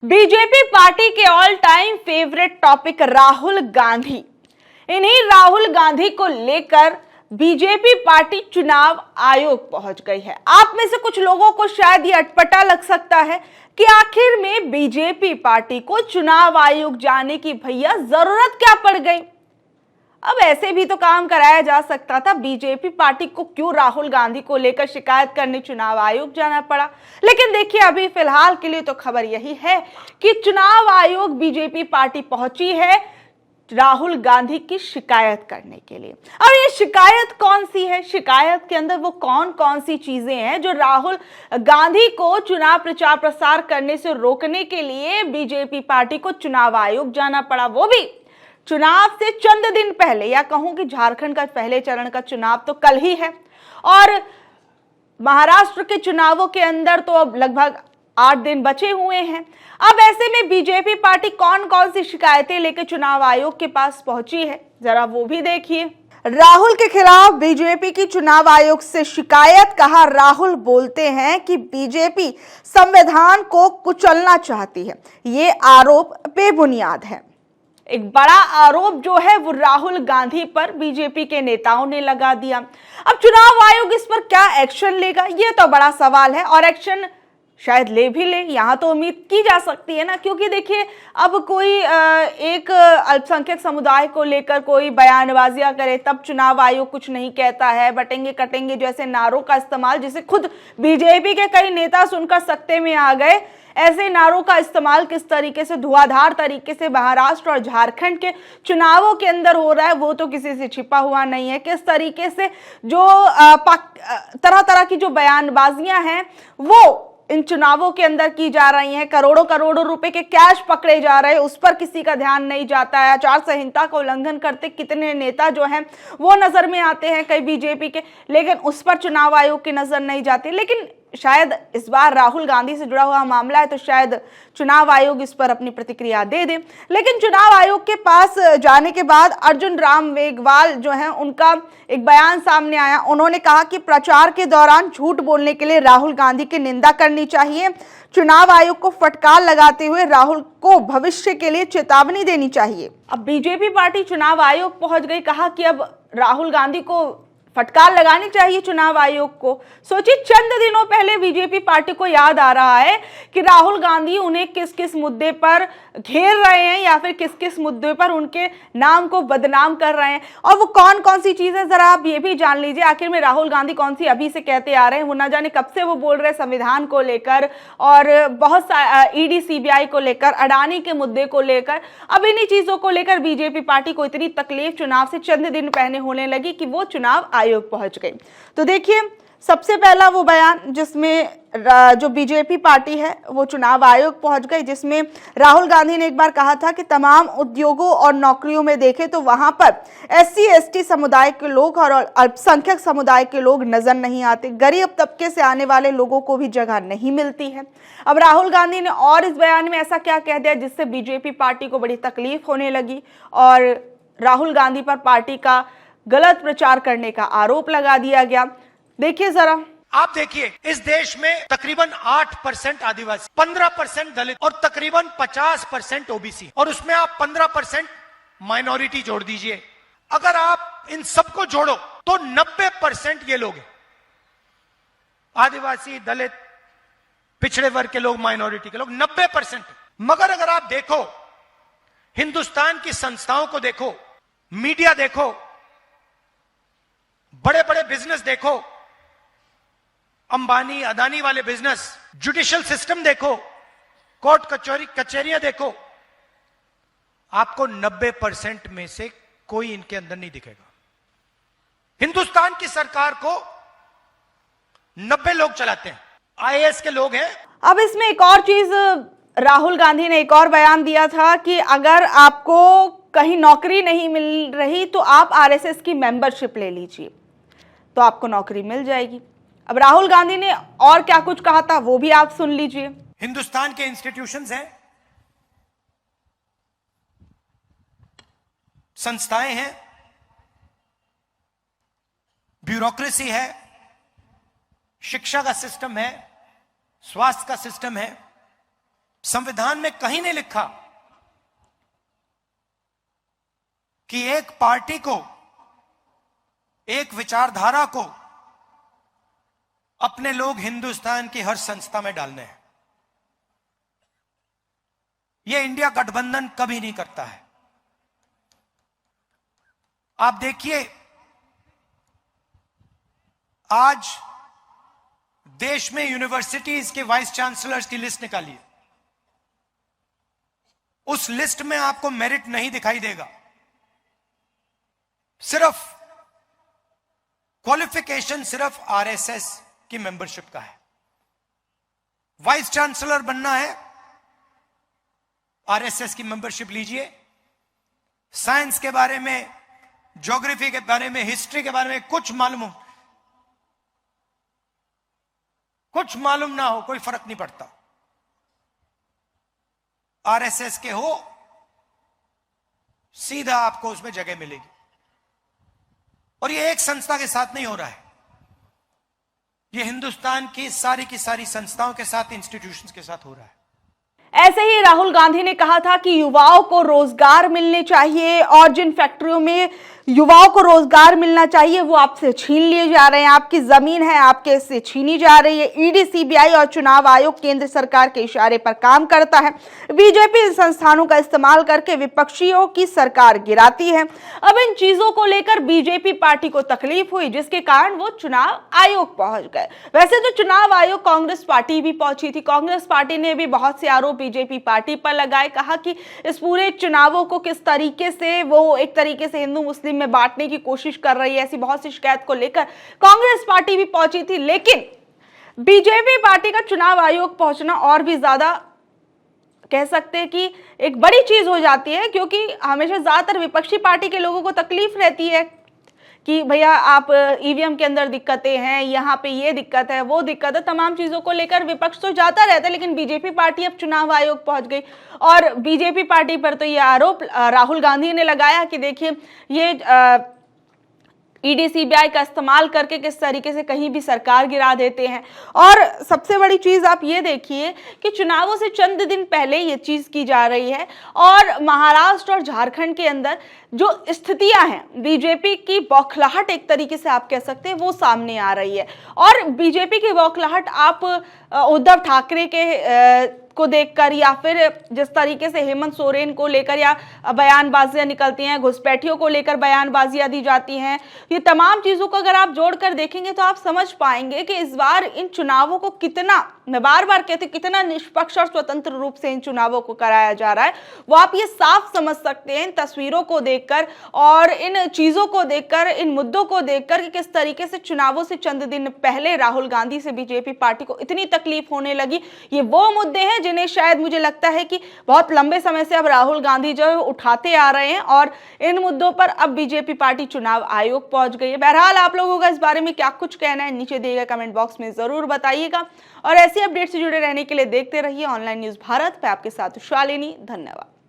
BJP party के all time favourite topic Rahul Gandhi. इन्हीं राहुल गांधी को लेकर बीजेपी पार्टी चुनाव आयोग पहुंच गई है। आप में से कुछ लोगों को शायद ये अटपटा लग सकता है कि आखिर में बीजेपी पार्टी को चुनाव आयोग जाने की भैया जरूरत क्या पड़ गई। अब ऐसे भी तो काम कराया जा सकता था, बीजेपी पार्टी को क्यों राहुल गांधी को लेकर शिकायत करने चुनाव आयोग जाना पड़ा। लेकिन देखिए, अभी फिलहाल के लिए तो खबर यही है कि चुनाव आयोग बीजेपी पार्टी पहुंची है राहुल गांधी की शिकायत करने के लिए। और ये शिकायत कौन सी है, शिकायत के अंदर वो कौन कौन सी चीजें हैं जो राहुल गांधी को चुनाव प्रचार प्रसार करने से रोकने के लिए बीजेपी पार्टी को चुनाव आयोग जाना पड़ा, वो भी चुनाव से चंद दिन पहले। या कहूं कि झारखंड का पहले चरण का चुनाव तो कल ही है और महाराष्ट्र के चुनावों के अंदर तो अब लगभग 8 दिन बचे हुए हैं। अब ऐसे में बीजेपी पार्टी कौन कौन सी शिकायतें लेकर चुनाव आयोग के पास पहुंची है, जरा वो भी देखिए। राहुल के खिलाफ बीजेपी की चुनाव आयोग से शिकायत। कहा, राहुल बोलते हैं कि बीजेपी संविधान को कुचलना चाहती है। ये आरोप बेबुनियाद है। एक बड़ा आरोप जो है वो राहुल गांधी पर बीजेपी के नेताओं ने लगा दिया। अब चुनाव आयोग इस पर क्या एक्शन लेगा, ये तो बड़ा सवाल है। और एक्शन शायद ले भी ले, यहां तो उम्मीद की जा सकती है ना, क्योंकि देखिए अब कोई एक अल्पसंख्यक समुदाय को लेकर कोई बयानबाजियां करे तब चुनाव आयोग कुछ नहीं कहता है। बटेंगे कटेंगे जैसे नारों का इस्तेमाल, जिसे खुद बीजेपी के कई नेता सुनकर सकते में आ गए, ऐसे नारों का इस्तेमाल किस तरीके से धुआंधार तरीके से महाराष्ट्र और झारखंड के चुनावों के अंदर हो रहा है वो तो किसी से छिपा हुआ नहीं है। किस तरीके से जो तरह तरह की जो बयानबाजियां हैं वो इन चुनावों के अंदर की जा रही हैं, करोड़ों करोड़ों रुपए के कैश पकड़े जा रहे हैं, उस पर किसी का ध्यान नहीं जाता है। आचार संहिता का उल्लंघन करते कितने नेता जो हैं वो नजर में आते हैं कई बीजेपी के, लेकिन उस पर चुनाव आयोग की नजर नहीं जाती। लेकिन शायद इस बार राहुल गांधी से जुड़ा हुआ मामला है तो शायद चुनाव आयोग इस पर अपनी प्रतिक्रिया दे दे। लेकिन चुनाव आयोग के पास जाने के बाद अर्जुन राम मेघवाल जो हैं उनका एक बयान सामने आया। उन्होंने कहा कि प्रचार के दौरान झूठ बोलने के लिए राहुल गांधी की निंदा करनी चाहिए। चुनाव आयोग को फटकार लगाते हुए राहुल को भविष्य के लिए चेतावनी देनी चाहिए। अब बीजेपी पार्टी चुनाव आयोग पहुंच गई। कहा कि अब राहुल गांधी को फटकार लगानी चाहिए चुनाव आयोग को। सोचिए, चंद दिनों पहले बीजेपी पार्टी को याद आ रहा है कि राहुल गांधी उन्हें किस किस मुद्दे पर घेर रहे हैं या फिर किस किस मुद्दे पर उनके नाम को बदनाम कर रहे हैं, और वो कौन कौन सी चीजें जरा आप ये भी जान लीजिए। आखिर में राहुल गांधी कौन सी अभी से कहते आ रहे हैं, वो ना जाने कब से वो बोल रहे हैं संविधान को लेकर और बहुत ईडी सीबीआई को लेकर, अडानी के मुद्दे को लेकर। अब इन्हीं चीजों को लेकर बीजेपी पार्टी को इतनी तकलीफ चुनाव से चंद दिन पहले होने लगी कि वो चुनाव आयोग पहुंच गई। तो देखिए, सबसे पहला वो बयान जिसमें जो बीजेपी पार्टी है वो चुनाव आयोग पहुंच गई, जिसमें राहुल गांधी ने एक बार कहा था कि तमाम उद्योगों और नौकरियों में देखें तो वहां पर एससी एसटी समुदाय के लोग और अल्पसंख्यक समुदाय के लोग नजर नहीं आते। गरीब तबके से आने वाले लोगों को भी जगह नहीं मिलती है। अब राहुल गांधी ने और इस बयान में ऐसा क्या कह दिया जिससे बीजेपी पार्टी को बड़ी तकलीफ होने लगी और राहुल गांधी पर पार्टी का गलत प्रचार करने का आरोप लगा दिया गया। देखिए जरा, आप देखिए, इस देश में तकरीबन 8% आदिवासी, 15% दलित और तकरीबन 50% ओबीसी, और उसमें आप 15% माइनॉरिटी जोड़ दीजिए। अगर आप इन सबको जोड़ो तो 90% ये लोग हैं, आदिवासी, दलित, पिछड़े वर्ग के लोग, माइनॉरिटी के लोग 90%। मगर अगर आप देखो, हिंदुस्तान की संस्थाओं को देखो, मीडिया देखो, बड़े बड़े बिजनेस देखो, अंबानी अदानी वाले बिजनेस, जुडिशियल सिस्टम देखो, कोर्ट कचहरियां देखो, आपको 90% में से कोई इनके अंदर नहीं दिखेगा। हिंदुस्तान की सरकार को 90 लोग चलाते हैं, आईएएस के लोग हैं। अब इसमें एक और चीज, राहुल गांधी ने एक और बयान दिया था कि अगर आपको कहीं नौकरी नहीं मिल रही तो आप आरएसएस की मेंबरशिप ले लीजिए तो आपको नौकरी मिल जाएगी। अब राहुल गांधी ने और क्या कुछ कहा था वो भी आप सुन लीजिए। हिंदुस्तान के इंस्टीट्यूशंस हैं, संस्थाएं हैं, ब्यूरोक्रेसी है, शिक्षा का सिस्टम है, स्वास्थ्य का सिस्टम है, संविधान में कहीं नहीं लिखा कि एक पार्टी को, एक विचारधारा को अपने लोग हिंदुस्तान की हर संस्था में डालने हैं। यह इंडिया गठबंधन कभी नहीं करता है। आप देखिए, आज देश में यूनिवर्सिटीज के वाइस चांसलर्स की लिस्ट निकाली है। उस लिस्ट में आपको मेरिट नहीं दिखाई देगा, सिर्फ क्वालिफिकेशन सिर्फ आरएसएस की मेंबरशिप का है। वाइस चांसलर बनना है, आरएसएस की मेंबरशिप लीजिए। साइंस के बारे में, ज्योग्राफी के बारे में, हिस्ट्री के बारे में कुछ मालूम ना हो, कोई फर्क नहीं पड़ता। आरएसएस के हो, सीधा आपको उसमें जगह मिलेगी। और ये एक संस्था के साथ नहीं हो रहा है, ये हिंदुस्तान की सारी संस्थाओं के साथ, इंस्टीट्यूशंस के साथ हो रहा है। ऐसे ही राहुल गांधी ने कहा था कि युवाओं को रोजगार मिलने चाहिए और जिन फैक्ट्रियों में युवाओं को रोजगार मिलना चाहिए वो आपसे छीन लिए जा रहे हैं। आपकी जमीन है, आपके से छीनी जा रही है। ईडी, सीबीआई और चुनाव आयोग केंद्र सरकार के इशारे पर काम करता है। बीजेपी इन संस्थानों का इस्तेमाल करके विपक्षियों की सरकार गिराती है। अब इन चीजों को लेकर बीजेपी पार्टी को तकलीफ हुई, जिसके कारण वो चुनाव आयोग पहुंच गए। वैसे तो चुनाव आयोग कांग्रेस पार्टी भी पहुंची थी। कांग्रेस पार्टी ने भी बहुत से आरोप बीजेपी पार्टी पर लगाए, कहा कि इस पूरे चुनावों को किस तरीके से वो एक तरीके से हिंदू मुस्लिम में बांटने की कोशिश कर रही है। ऐसी बहुत सी शिकायत को लेकर कांग्रेस पार्टी भी पहुंची थी। लेकिन बीजेपी पार्टी का चुनाव आयोग पहुंचना और भी ज्यादा कह सकते हैं कि एक बड़ी चीज हो जाती है, क्योंकि हमेशा ज्यादातर विपक्षी पार्टी के लोगों को तकलीफ रहती है कि भैया आप ईवीएम के अंदर दिक्कतें हैं, यहाँ पे ये दिक्कत है, वो दिक्कत है, तमाम चीजों को लेकर विपक्ष तो जाता रहता है। लेकिन बीजेपी पार्टी अब चुनाव आयोग पहुंच गई और बीजेपी पार्टी पर तो ये आरोप राहुल गांधी ने लगाया कि देखिए ये ईडी, सीबीआई का इस्तेमाल करके किस तरीके से कहीं भी सरकार गिरा देते हैं। और सबसे बड़ी चीज आप ये देखिए कि चुनावों से चंद दिन पहले ये चीज की जा रही है और महाराष्ट्र और झारखंड के अंदर जो स्थितियां हैं, बीजेपी की बौखलाहट एक तरीके से आप कह सकते हैं वो सामने आ रही है। और बीजेपी की बौखलाहट आप उद्धव ठाकरे के को देखकर या फिर जिस तरीके से हेमंत सोरेन को लेकर या बयानबाजियां निकलती हैं, घुसपैठियों को लेकर बयानबाजियां दी जाती हैं, ये तमाम चीजों को अगर आप जोड़कर देखेंगे तो आप समझ पाएंगे कि इस बार इन चुनावों को कितना, मैं बार बार कहती हूं, कितना निष्पक्ष और स्वतंत्र रूप से इन चुनावों को कराया जा रहा है। वो आप ये साफ समझ सकते हैं इन तस्वीरों को देखकर और इन चीजों को देखकर, इन मुद्दों को देखकर कि किस तरीके से चुनावों से चंद दिन पहले राहुल गांधी से बीजेपी पार्टी को इतनी तकलीफ होने लगी। ये वो मुद्दे हैं जिन्हें शायद मुझे लगता है कि बहुत लंबे समय से अब राहुल गांधी जो उठाते आ रहे हैं और इन मुद्दों पर अब बीजेपी पार्टी चुनाव आयोग पहुंच गई है। बहरहाल आप लोगों का इस बारे में क्या कुछ कहना है नीचे दिए गए कमेंट बॉक्स में जरूर बताइएगा और ऐसी अपडेट से जुड़े रहने के लिए देखते रहिए ऑनलाइन न्यूज भारत। मैं आपके साथ शालिनी, धन्यवाद।